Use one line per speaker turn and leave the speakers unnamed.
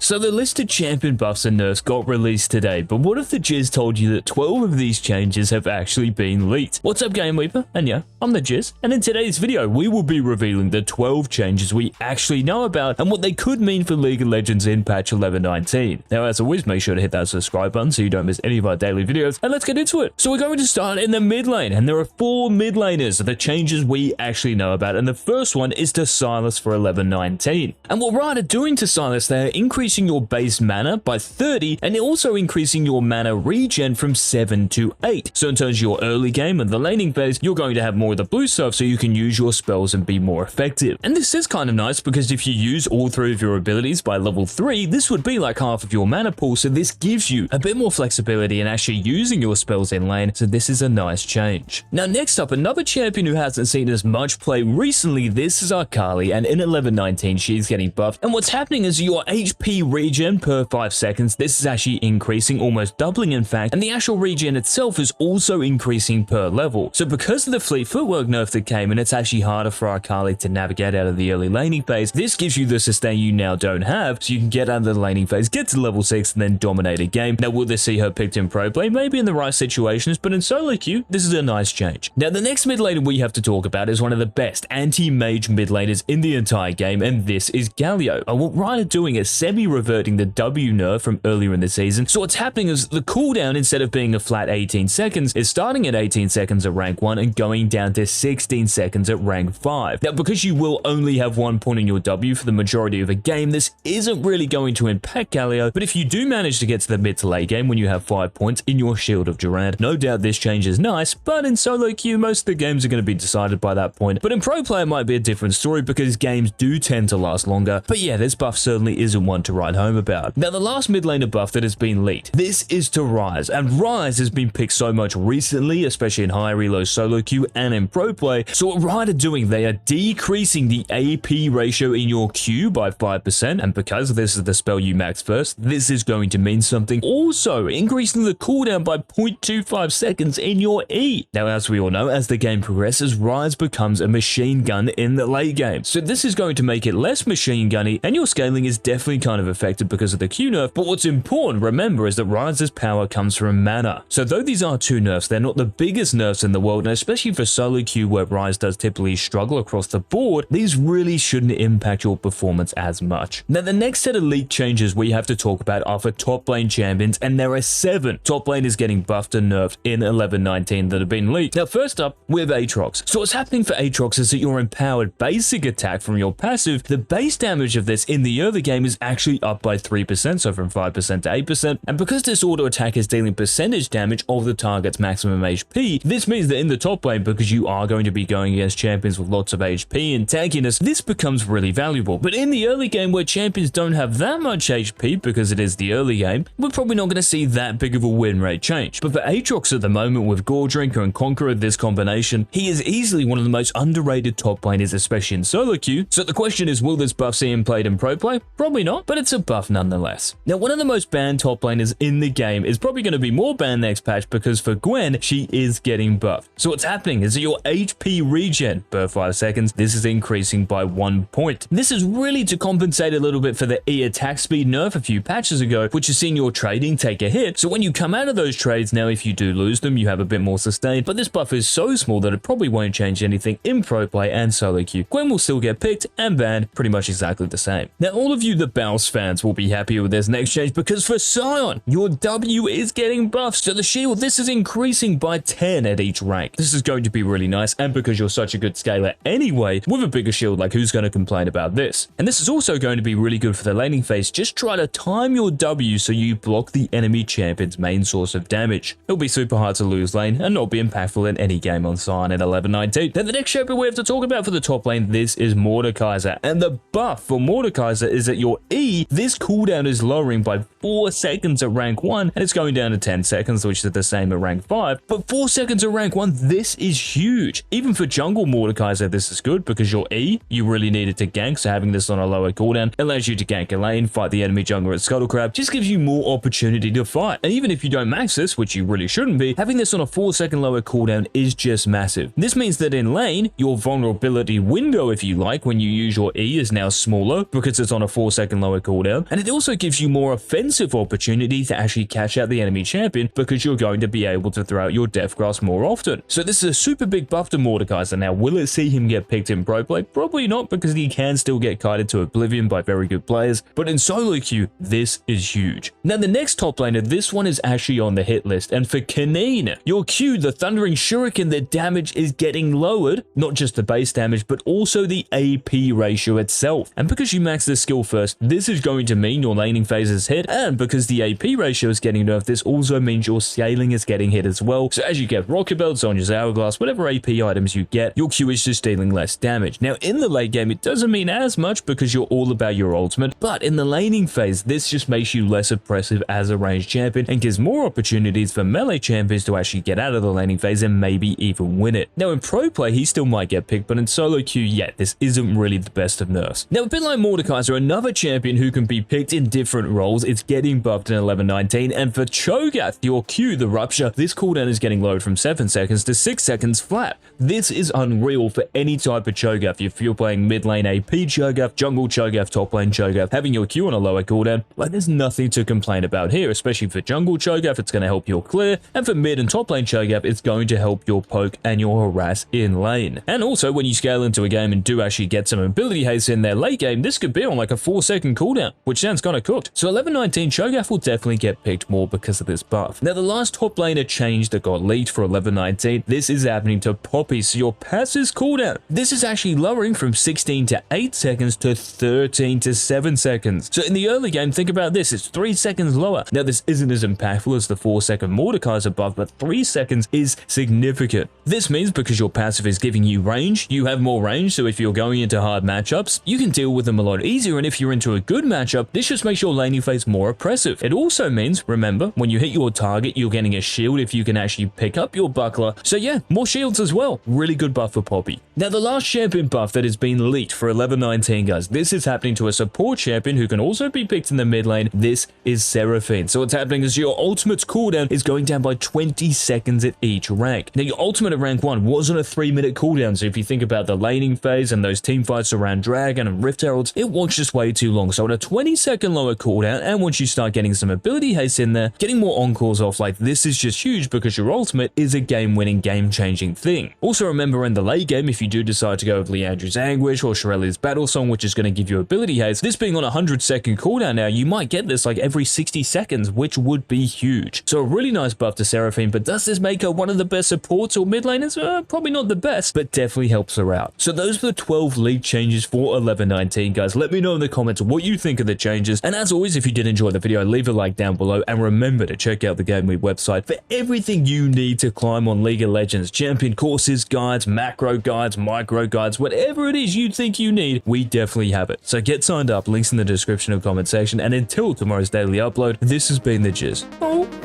So the listed champion buffs and nerfs got released today, but what if the Jizz told you that 12 of these changes have actually been leaked? What's up, Game Weaver? And yeah, I'm the Jizz, and in today's video we will be revealing the 12 changes we actually know about and what they could mean for League of Legends in patch 11.19. Now as always, make sure to hit that subscribe button so you don't miss any of our daily videos, and let's get into it. So we're going to start in the mid lane, and there are 4 mid laners, the changes we actually know about, and the first one is to SYLAS for 11.19. And what RYZE are doing to SYLAS, they are increasing your base mana by 30 and also increasing your mana regen from 7 to 8. So in terms of your early game and the laning phase, you're going to have more of the blue stuff so you can use your spells and be more effective. And this is kind of nice because if you use all 3 of your abilities by level 3, this would be like half of your mana pool, so this gives you a bit more flexibility in actually using your spells in lane, so this is a nice change. Now next up, another champion who hasn't seen as much play recently, this is Akali, and in 11.19 she's getting buffed, and what's happening is your HP regen per 5 seconds, this is actually increasing, almost doubling in fact, and the actual regen itself is also increasing per level. So because of the fleet footwork nerf that came, and it's actually harder for Akali to navigate out of the early laning phase, this gives you the sustain you now don't have, so you can get out of the laning phase, get to level 6, and then dominate a game. Now will this see her picked in pro play? Maybe in the right situations, but in solo queue, this is a nice change. Now the next mid laner we have to talk about is one of the best anti-mage mid laners in the entire game, and this is Galio. And what RYZE are doing is semi-reverting the W nerf from earlier in the season. So what's happening is the cooldown, instead of being a flat 18 seconds, is starting at 18 seconds at rank 1 and going down to 16 seconds at rank 5. Now because you will only have 1 point in your W for the majority of a game, this isn't really going to impact Galio, but if you do manage to get to the mid to late game when you have 5 points in your Shield of Durand, no doubt this change is nice, but in solo queue most of the games are going to be decided by that point. But in pro play it might be a different story because games do tend to last longer, but yeah, this buff certainly isn't one to write home about. Now the last mid laner buff that has been leaked, this is to RYZE, and RYZE has been picked so much recently, especially in high reload solo queue and in pro play. So what RYZE are doing, they are decreasing the AP ratio in your Q by 5%, and because this is the spell you max first, this is going to mean something. Also increasing the cooldown by 0.25 seconds in your E. Now as we all know, as the game progresses, RYZE becomes a machine gun in the late game, so this is going to make it less machine gunny, and your scaling is definitely kind of affected because of the Q nerf. But what's important, remember, is that RYZE's power comes from mana. So though these are 2 nerfs, they're not the biggest nerfs in the world, and especially for solo queue where RYZE does typically struggle across the board, these really shouldn't impact your performance as much. Now the next set of leaked changes we have to talk about are for top lane champions, and there are 7 top laners getting buffed and nerfed in 11.19 that have been leaked. Now first up, we have Aatrox. So what's happening for Aatrox is that your empowered basic attack from your passive, the base damage of this in the early game is actually up by 3%, so from 5% to 8%, and because this auto attack is dealing percentage damage of the target's maximum HP, this means that in the top lane, because you are going to be going against champions with lots of HP and tankiness, this becomes really valuable. But in the early game where champions don't have that much HP because it is the early game, we're probably not going to see that big of a win rate change. But for Aatrox at the moment with Gore Drinker and Conqueror, this combination, he is easily one of the most underrated top laners, especially in solo queue. So the question is, will this buff see him played in pro play? Probably not, but it's a buff nonetheless. Now one of the most banned top laners in the game is probably going to be more banned next patch because for GWEN, she is getting buffed. So what's happening is that your HP regen per 5 seconds, this is increasing by 1 point. This is really to compensate a little bit for the E attack speed nerf a few patches ago, which has seen your trading take a hit. So when you come out of those trades, now if you do lose them, you have a bit more sustain, but this buff is so small that it probably won't change anything in pro play and solo queue. GWEN will still get picked and banned pretty much exactly the same. Now all of you the Baus fans will be happy with this next change because for Sion, your W is getting buffed. So the shield, this is increasing by 10 at each rank. This is going to be really nice, and because you're such a good scaler anyway, with a bigger shield, like who's going to complain about this? And this is also going to be really good for the laning phase. Just try to time your W so you block the enemy champion's main source of damage. It'll be super hard to lose lane and not be impactful in any game on Sion at 11.19. Then the next champion we have to talk about for the top lane, this is MORDEKAISER, and the buff for MORDEKAISER is that your E, this cooldown is lowering by 4 seconds at rank 1, and it's going down to 10 seconds, which is the same at rank 5, but 4 seconds at rank 1, this is huge. Even for jungle MORDEKAISER, this is good because your E, you really needed to gank, so having this on a lower cooldown allows you to gank a lane, fight the enemy jungler at Scuttlecrab, just gives you more opportunity to fight. And even if you don't max this, which you really shouldn't be, having this on a 4-second lower cooldown is just massive. This means that in lane, your vulnerability window, if you like, when you use your E is now smaller because it's on a 4-second lower cooldown, and it also gives you more offensive opportunity to actually catch out the enemy champion because you're going to be able to throw out your Death Grasp more often. So this is a super big buff to Mordekaiser. Now, will it see him get picked in pro play? Probably not, because he can still get kited to oblivion by very good players, but in solo queue, this is huge. Now, the next top laner, this one is actually on the hit list, and for Kanine, your Q, the Thundering Shuriken, the damage is getting lowered, not just the base damage, but also the AP ratio itself. And because you max this skill first, this is going to mean your laning phase is hit, and because the AP ratio is getting nerfed, this also means your scaling is getting hit as well. So as you get Rocket Belt, Sonya's Hourglass, whatever AP items you get, your Q is just dealing less damage. Now, in the late game, it doesn't mean as much because you're all about your ultimate, but in the laning phase, this just makes you less oppressive as a ranged champion and gives more opportunities for melee champions to actually get out of the laning phase and maybe even win it. Now, in pro play, he still might get picked, but in solo queue, yeah, this isn't really the best of nerfs. Now, a bit like Mordekaiser, another champion who can be picked in different roles, it's getting buffed in 11-19, and for Cho'Gath, your Q, the Rupture, this cooldown is getting lowered from 7 seconds to 6 seconds flat. This is unreal for any type of Cho'Gath. If you're playing mid lane AP Cho'Gath, jungle Cho'Gath, top lane Cho'Gath, having your Q on a lower cooldown, like, there's nothing to complain about here, especially for jungle Cho'Gath, it's going to help your clear, and for mid and top lane Cho'Gath, it's going to help your poke and your harass in lane. And also, when you scale into a game and do actually get some ability haste in their late game, this could be on like a 4-second cooldown, which sounds kind of cooked. So 11-19 Cho'Gath will definitely get picked more because of this buff. Now, the last top laner change that got leaked for 11-19, this is happening to Poppy, so your passive's cooldown. This is actually lowering from 16 to 8 seconds to 13 to 7 seconds. So in the early game, think about this, it's 3 seconds lower. Now, this isn't as impactful as the 4-second Mordekaiser buff, but 3 seconds is significant. This means because your passive is giving you range, you have more range, so if you're going into hard matchups, you can deal with them a lot easier, and if you're into a good matchup, this just makes your laning phase more oppressive. It also means, remember, when you hit your target, you're getting a shield if you can actually pick up your buckler. So yeah, more shields as well. Really good buff for Poppy. Now, the last champion buff that has been leaked for 11-19, guys, this is happening to a support champion who can also be picked in the mid lane. This is SERAPHINE. So what's happening is your ultimate's cooldown is going down by 20 seconds at each rank. Now, your ultimate at rank 1 wasn't a 3-minute cooldown, so if you think about the laning phase and those team fights around Dragon and Rift Heralds, it was just way too long. So at a 20-second lower cooldown, and once you start getting some ability haste in there, getting more encores off, like, this is just huge because your ultimate is a game-winning, game-changing thing. Also, remember in the late game, if you do decide to go with Leandri's Anguish or Shirelli's Battle Song, which is going to give you ability haste, this being on a 100-second cooldown now, you might get this like every 60 seconds, which would be huge. So a really nice buff to SERAPHINE, but does this make her one of the best supports or mid laners? Probably not the best, but definitely helps her out. So those are the 12 league changes for 11-19, guys. Let me know in the comments what you think of the changes, and as always, if you did enjoy the video, leave a like down below, and remember to check out the GameWeave website for everything you need to climb on League of Legends. Champion courses, guides, macro guides, micro guides, whatever it is you think you need, we definitely have it. So get signed up, links in the description or comment section, and until tomorrow's daily upload, this has been the GWEN.